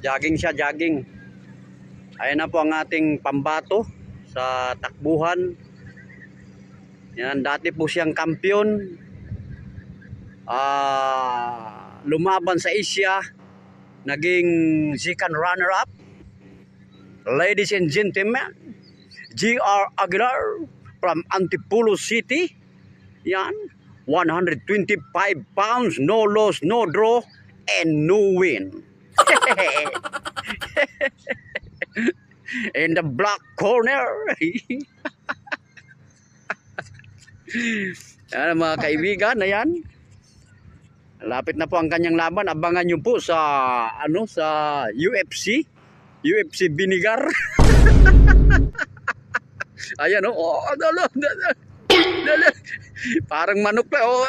Jogging siya, jogging. Ayan na po ang ating pambato sa takbuhan. Yan, dati po siyang kampiyon. Lumaban sa Asia. Naging second runner-up. Ladies and gentlemen, G.R. Aguilar from Antipolo City. Yan, 125 pounds, no loss, no draw, and no win. In the black corner. Yan mga kaibigan, ayan. Lapit na po ang kanyang laban. Abangan nyo po sa sa UFC Binigar. Ayan oh, dalo. Parang manok pa. Oh.